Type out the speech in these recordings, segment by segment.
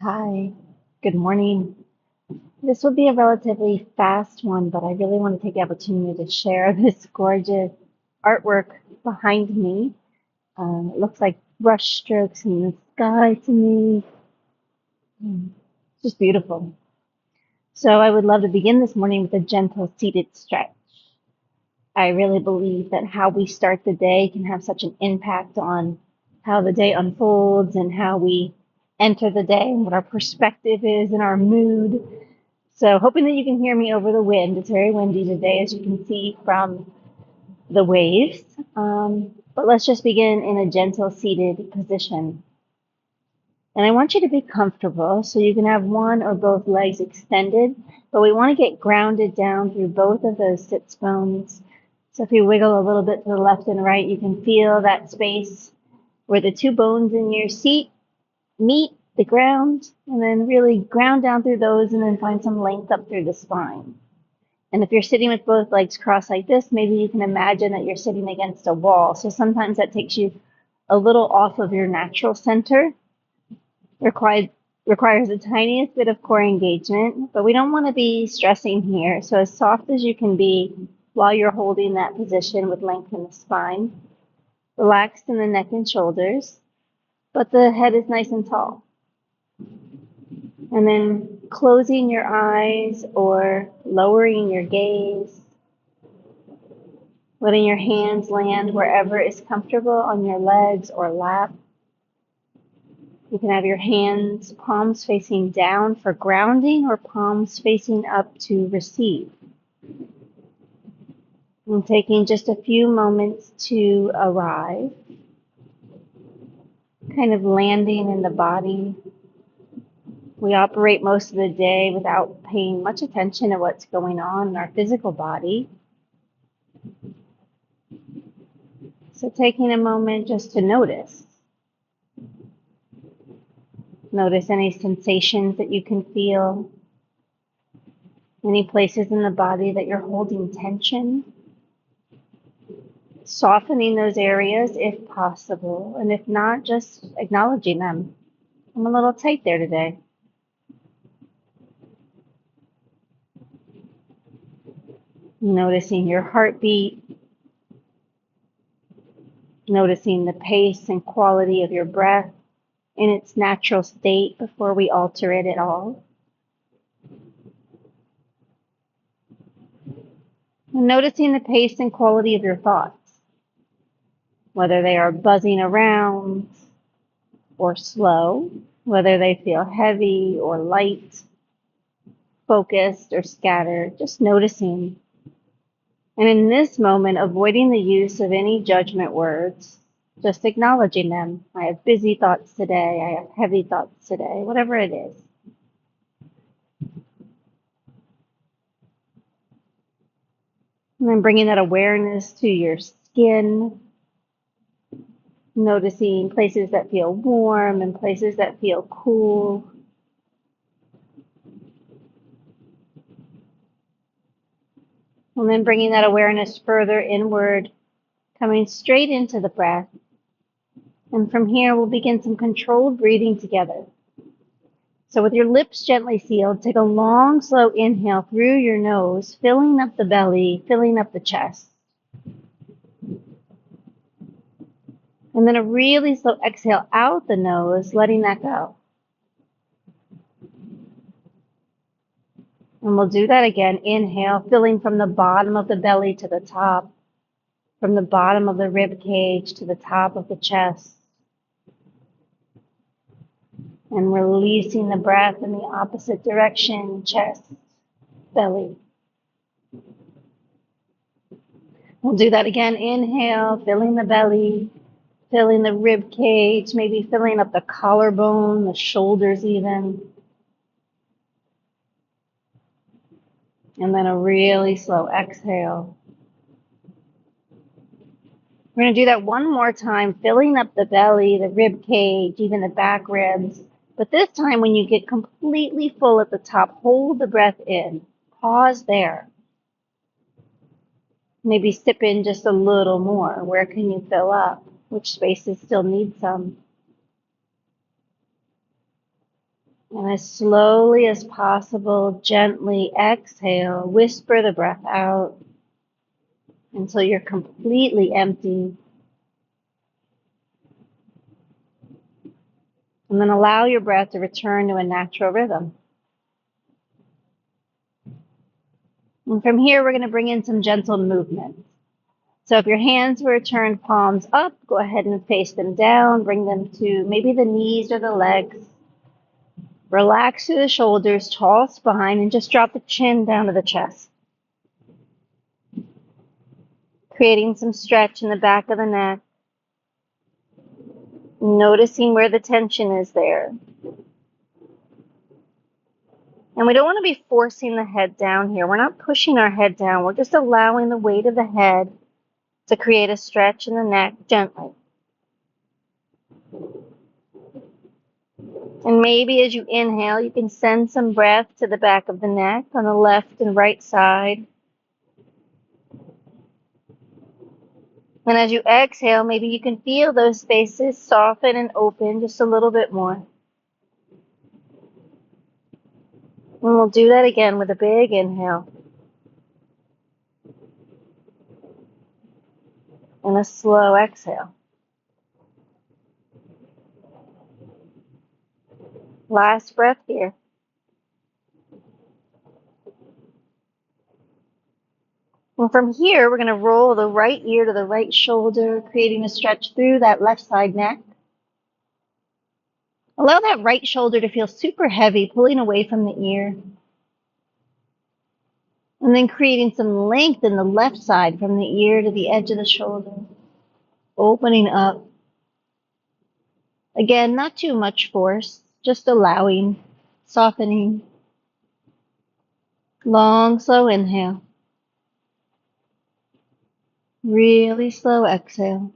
Hi, good morning. This will be a relatively fast one, but I really want to take the opportunity to share this gorgeous artwork behind me. It looks like brush strokes in the sky to me. It's just beautiful. So I would love to begin this morning with a gentle seated stretch. I really believe that how we start the day can have such an impact on how the day unfolds and how we enter the day and what our perspective is and our mood. So hoping that you can hear me over the wind. It's very windy today, as you can see from the waves. But let's just begin in a gentle seated position. And I want you to be comfortable so you can have one or both legs extended, but we want to get grounded down through both of those sits bones. So if you wiggle a little bit to the left and right, you can feel that space where the two bones in your seat meet the ground, and then really ground down through those and then find some length up through the spine. And if you're sitting with both legs crossed like this, maybe you can imagine that you're sitting against a wall. So sometimes that takes you a little off of your natural center, requires the tiniest bit of core engagement, but we don't want to be stressing here. So as soft as you can be while you're holding that position with length in the spine, relaxed in the neck and shoulders, but the head is nice and tall. And then closing your eyes or lowering your gaze, letting your hands land wherever is comfortable on your legs or lap. You can have your hands, palms facing down for grounding or palms facing up to receive. And taking just a few moments to arrive, kind of landing in the body. We operate most of the day without paying much attention to what's going on in our physical body. So taking a moment just to notice. Notice any sensations that you can feel, any places in the body that you're holding tension, softening those areas if possible, and if not, just acknowledging them. I'm a little tight there today. Noticing your heartbeat, noticing the pace and quality of your breath in its natural state before we alter it at all. And noticing the pace and quality of your thoughts, whether they are buzzing around or slow, whether they feel heavy or light, focused or scattered, just noticing. And in this moment, avoiding the use of any judgment words, just acknowledging them. I have busy thoughts today. I have heavy thoughts today, whatever it is. And then bringing that awareness to your skin, noticing places that feel warm and places that feel cool. And then bringing that awareness further inward, coming straight into the breath. And from here, we'll begin some controlled breathing together. So with your lips gently sealed, take a long, slow inhale through your nose, filling up the belly, filling up the chest. And then a really slow exhale out the nose, letting that go. And we'll do that again. Inhale, filling from the bottom of the belly to the top, from the bottom of the rib cage to the top of the chest. And releasing the breath in the opposite direction, chest, belly. We'll do that again. Inhale, filling the belly, filling the rib cage, maybe filling up the collarbone, the shoulders even. And then a really slow exhale. We're going to do that one more time, filling up the belly, the rib cage, even the back ribs. But this time, when you get completely full at the top, hold the breath in. Pause there. Maybe sip in just a little more. Where can you fill up? Which spaces still need some? And as slowly as possible, gently exhale, whisper the breath out until you're completely empty. And then allow your breath to return to a natural rhythm. And from here, we're going to bring in some gentle movements. So if your hands were turned palms up, go ahead and face them down. Bring them to maybe the knees or the legs. Relax through the shoulders, tall spine, and just drop the chin down to the chest. Creating some stretch in the back of the neck. Noticing where the tension is there. And we don't want to be forcing the head down here. We're not pushing our head down. We're just allowing the weight of the head to create a stretch in the neck gently. And maybe as you inhale, you can send some breath to the back of the neck on the left and right side. And as you exhale, maybe you can feel those spaces soften and open just a little bit more. And we'll do that again with a big inhale. And a slow exhale. Last breath here. And from here, we're going to roll the right ear to the right shoulder, creating a stretch through that left side neck. Allow that right shoulder to feel super heavy, pulling away from the ear. And then creating some length in the left side from the ear to the edge of the shoulder. Opening up. Again, not too much force, just allowing, softening. Long, slow inhale. Really slow exhale.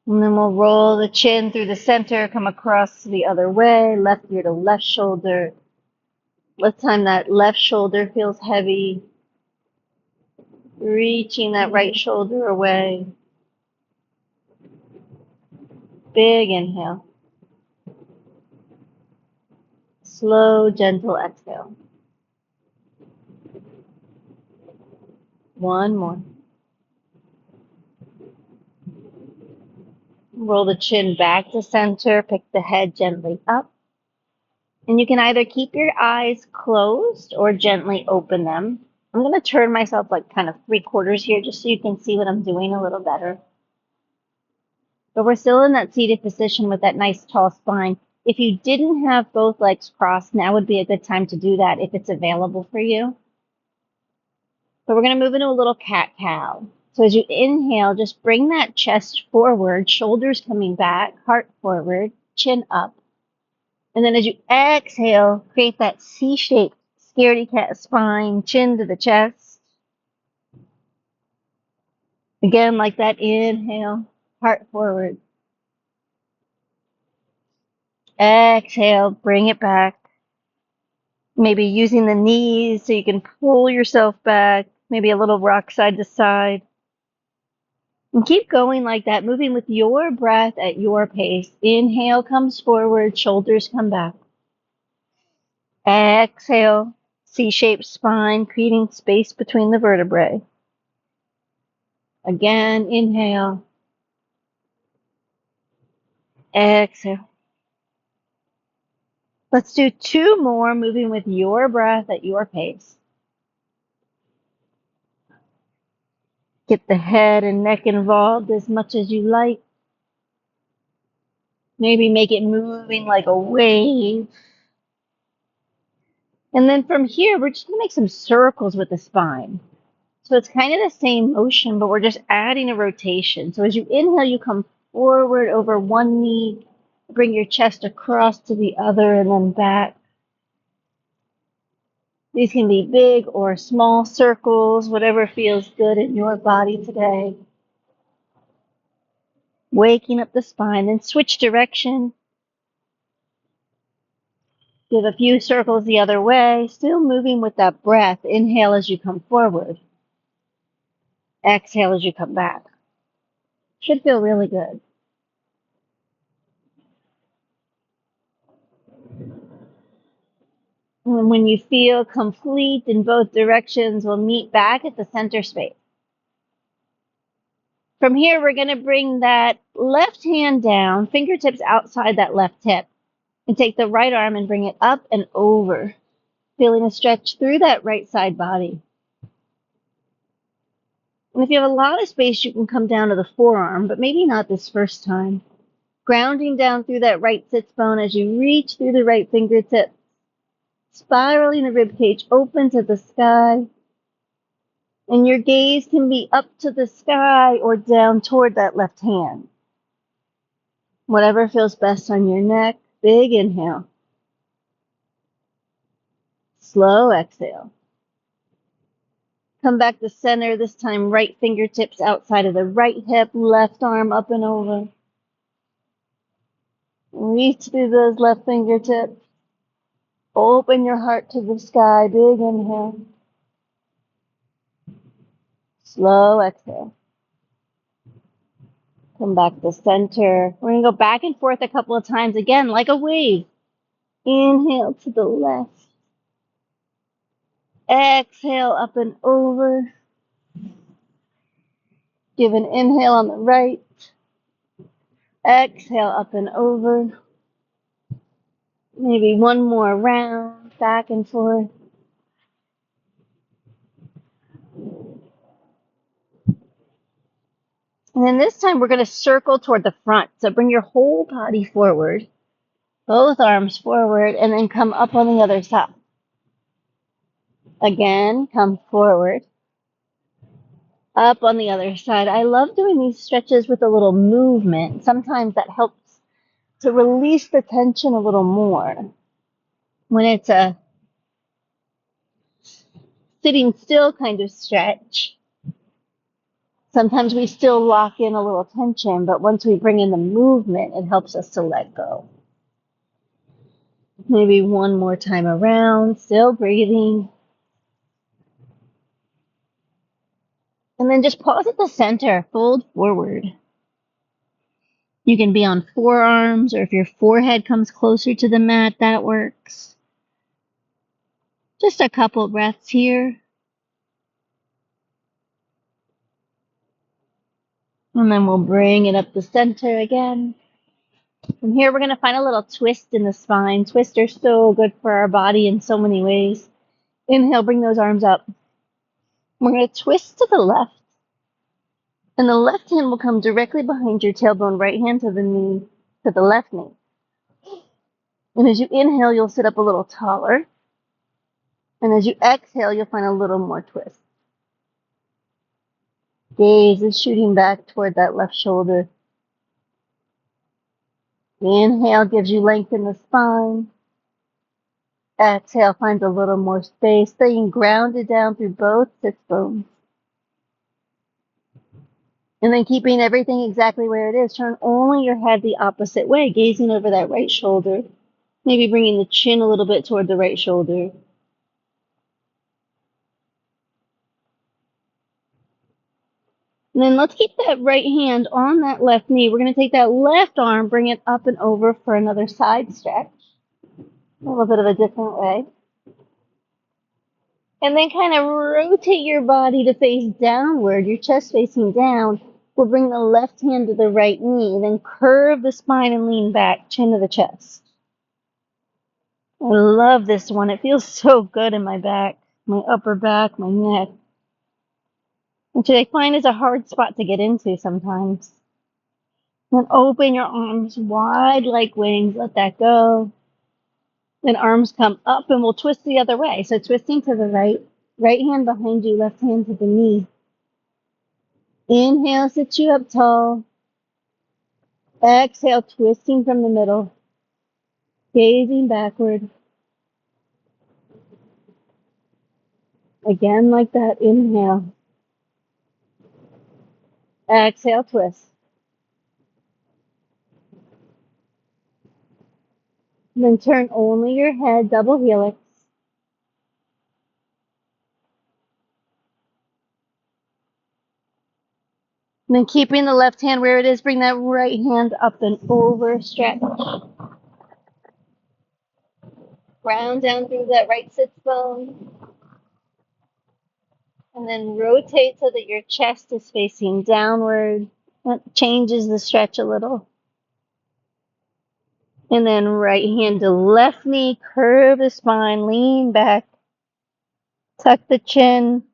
And then we'll roll the chin through the center, come across the other way, left ear to left shoulder. This time that left shoulder feels heavy. Reaching that right shoulder away. Big inhale. Slow, gentle exhale. One more. Roll the chin back to center, pick the head gently up. And you can either keep your eyes closed or gently open them. I'm going to turn myself like kind of 3/4 here just so you can see what I'm doing a little better. But we're still in that seated position with that nice tall spine. If you didn't have both legs crossed, now would be a good time to do that if it's available for you. But we're going to move into a little cat-cow. So as you inhale, just bring that chest forward, shoulders coming back, heart forward, chin up. And then as you exhale, create that C-shaped scaredy cat spine, chin to the chest. Again, like that inhale, heart forward. Exhale, bring it back. Maybe using the knees so you can pull yourself back, maybe a little rock side to side. And keep going like that, moving with your breath at your pace. Inhale comes forward, shoulders come back. Exhale, C-shaped spine, creating space between the vertebrae. Again, inhale. Exhale. Let's do 2 more, moving with your breath at your pace. Get the head and neck involved as much as you like. Maybe make it moving like a wave. And then from here, we're just going to make some circles with the spine. So it's kind of the same motion, but we're just adding a rotation. So as you inhale, you come forward over one knee, bring your chest across to the other, and then back. These can be big or small circles, whatever feels good in your body today. Waking up the spine, then switch direction. Give a few circles the other way, still moving with that breath. Inhale as you come forward. Exhale as you come back. Should feel really good. And when you feel complete in both directions, we'll meet back at the center space. From here, we're going to bring that left hand down, fingertips outside that left hip, and take the right arm and bring it up and over, feeling a stretch through that right side body. And if you have a lot of space, you can come down to the forearm, but maybe not this first time. Grounding down through that right sits bone as you reach through the right fingertip, spiraling the ribcage open to the sky. And your gaze can be up to the sky or down toward that left hand. Whatever feels best on your neck. Big inhale. Slow exhale. Come back to center, this time right fingertips outside of the right hip, left arm up and over. Reach through those left fingertips. Open your heart to the sky. Big inhale. Slow exhale. Come back to center. We're going to go back and forth a couple of times again, like a wave. Inhale to the left. Exhale up and over. Give an inhale on the right. Exhale up and over. Maybe one more round, back and forth. And then this time we're going to circle toward the front. So bring your whole body forward, both arms forward, and then come up on the other side. Again, come forward, up on the other side. I love doing these stretches with a little movement. Sometimes that helps to release the tension a little more. When it's a sitting still kind of stretch, sometimes we still lock in a little tension, but once we bring in the movement, it helps us to let go. Maybe one more time around, still breathing. And then just pause at the center, fold forward. You can be on forearms, or if your forehead comes closer to the mat, that works. Just a couple breaths here. And then we'll bring it up the center again. From here, we're going to find a little twist in the spine. Twists are so good for our body in so many ways. Inhale, bring those arms up. We're going to twist to the left. And the left hand will come directly behind your tailbone, right hand to the knee, to the left knee. And as you inhale, you'll sit up a little taller. And as you exhale, you'll find a little more twist. Gaze is shooting back toward that left shoulder. The inhale gives you length in the spine. Exhale finds a little more space, staying grounded down through both sits bones. And then keeping everything exactly where it is, turn only your head the opposite way, gazing over that right shoulder. Maybe bringing the chin a little bit toward the right shoulder. And then let's keep that right hand on that left knee. We're going to take that left arm, bring it up and over for another side stretch. A little bit of a different way. And then kind of rotate your body to face downward, your chest facing down. We'll bring the left hand to the right knee, then curve the spine and lean back, chin to the chest. I love this one. It feels so good in my back, my upper back, my neck. Which I find is a hard spot to get into sometimes. Then open your arms wide like wings. Let that go. Then arms come up and we'll twist the other way. So twisting to the right. Right hand behind you, left hand to the knee. Inhale, sit you up tall. Exhale, twisting from the middle. Gazing backward. Again like that. Inhale. Exhale, twist. Then turn only your head, double helix. And then keeping the left hand where it is, bring that right hand up and over, stretch. Ground down through that right sits bone. And then rotate so that your chest is facing downward. That changes the stretch a little. And then right hand to left knee, curve the spine, lean back, tuck the chin.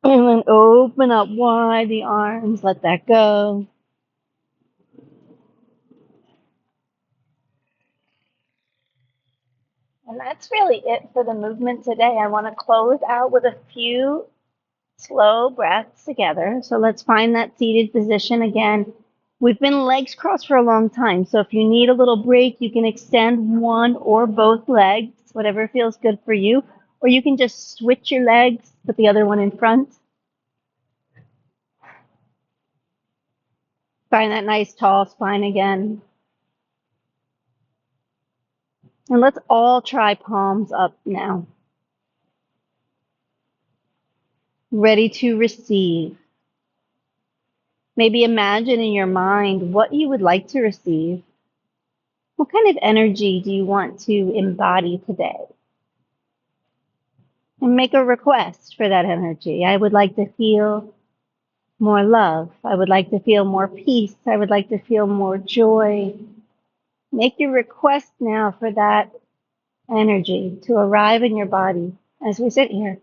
And then open up wide the arms, let that go. And that's really it for the movement today. I want to close out with a few slow breaths together. So let's find that seated position again. We've been legs crossed for a long time. So if you need a little break, you can extend one or both legs, whatever feels good for you. Or you can just switch your legs, put the other one in front. Find that nice tall spine again. And let's all try palms up now. Ready to receive. Maybe imagine in your mind what you would like to receive. What kind of energy do you want to embody today? And make a request for that energy. I would like to feel more love. I would like to feel more peace. I would like to feel more joy. Make your request now for that energy to arrive in your body as we sit here.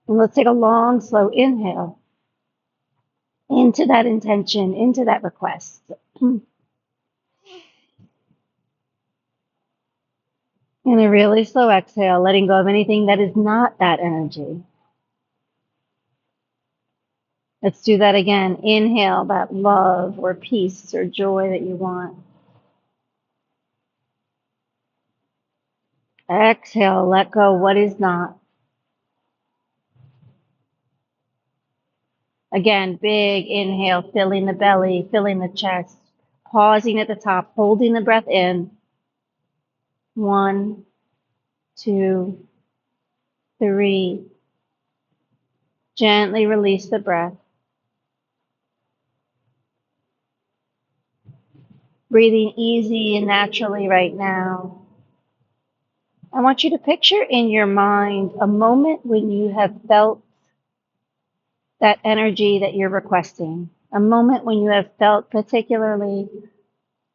And let's take a long, slow inhale into that intention, into that request. And a really slow exhale, letting go of anything that is not that energy. Let's do that again. Inhale that love or peace or joy that you want. Exhale, let go what is not. Again, big inhale, filling the belly, filling the chest, pausing at the top, holding the breath in. 1, 2, 3. Gently release the breath. Breathing easy and naturally right now. I want you to picture in your mind a moment when you have felt that energy that you're requesting, a moment when you have felt particularly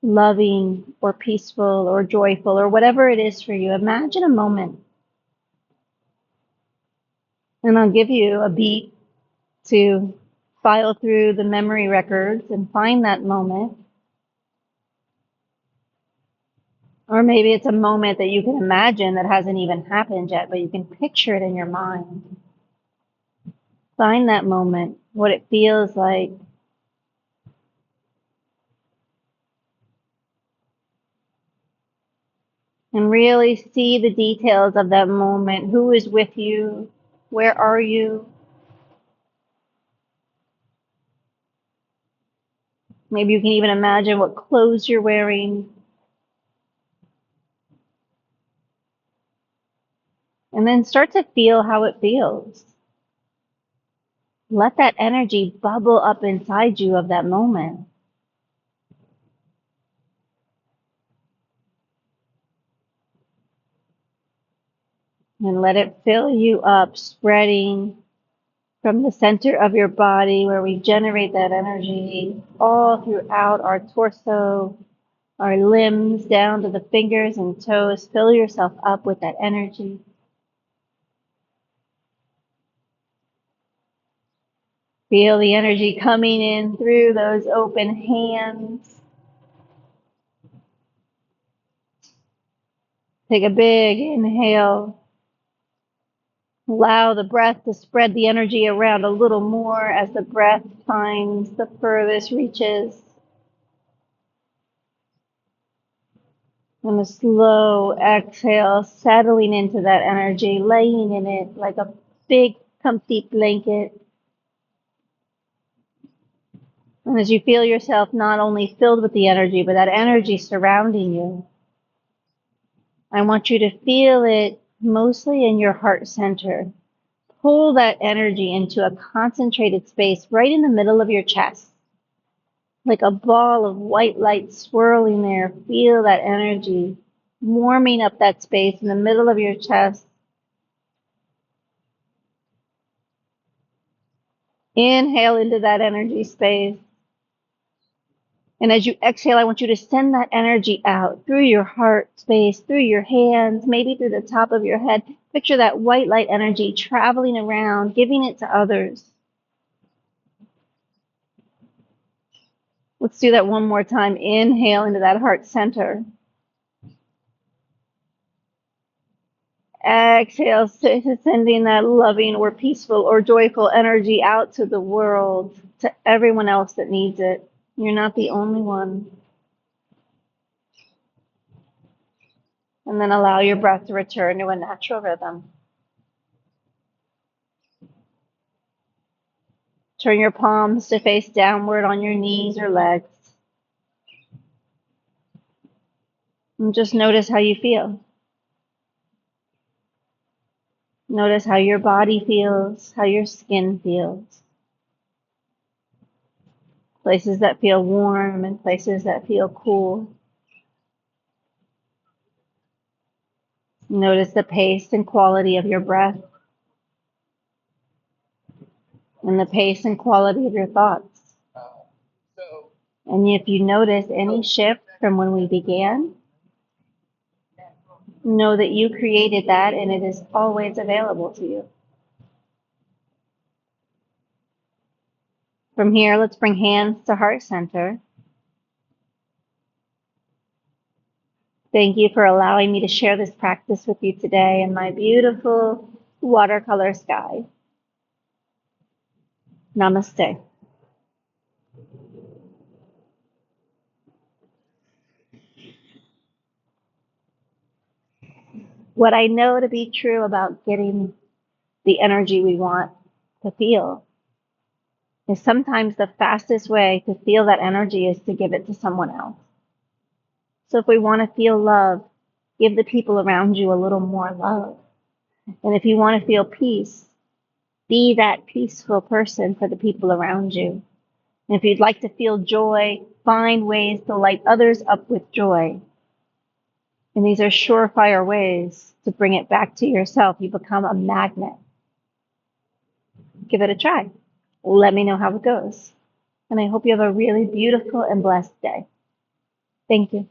loving or peaceful or joyful or whatever it is for you. Imagine a moment. And I'll give you a beat to file through the memory records and find that moment. Or maybe it's a moment that you can imagine that hasn't even happened yet, but you can picture it in your mind. Find that moment, what it feels like. And really see the details of that moment. Who is with you? Where are you? Maybe you can even imagine what clothes you're wearing. And then start to feel how it feels. Let that energy bubble up inside you of that moment. And let it fill you up, spreading from the center of your body where we generate that energy all throughout our torso, our limbs, down to the fingers and toes. Fill yourself up with that energy. Feel the energy coming in through those open hands. Take a big inhale. Allow the breath to spread the energy around a little more as the breath finds the furthest reaches. And a slow exhale, settling into that energy, laying in it like a big, comfy blanket. And as you feel yourself not only filled with the energy, but that energy surrounding you, I want you to feel it mostly in your heart center. Pull that energy into a concentrated space right in the middle of your chest, like a ball of white light swirling there. Feel that energy warming up that space in the middle of your chest. Inhale into that energy space. And as you exhale, I want you to send that energy out through your heart space, through your hands, maybe through the top of your head. Picture that white light energy traveling around, giving it to others. Let's do that one more time. Inhale into that heart center. Exhale, sending that loving or peaceful or joyful energy out to the world, to everyone else that needs it. You're not the only one. And then allow your breath to return to a natural rhythm. Turn your palms to face downward on your knees or legs. And just notice how you feel. Notice how your body feels, how your skin feels. Places that feel warm and places that feel cool. Notice the pace and quality of your breath and the pace and quality of your thoughts. And if you notice any shift from when we began, know that you created that and it is always available to you. From here, let's bring hands to heart center. Thank you for allowing me to share this practice with you today in my beautiful watercolor sky. Namaste. What I know to be true about getting the energy we want to feel is sometimes the fastest way to feel that energy is to give it to someone else. So if we want to feel love, give the people around you a little more love. And if you want to feel peace, be that peaceful person for the people around you. And if you'd like to feel joy, find ways to light others up with joy. And these are surefire ways to bring it back to yourself. You become a magnet. Give it a try. Let me know how it goes. And I hope you have a really beautiful and blessed day. Thank you.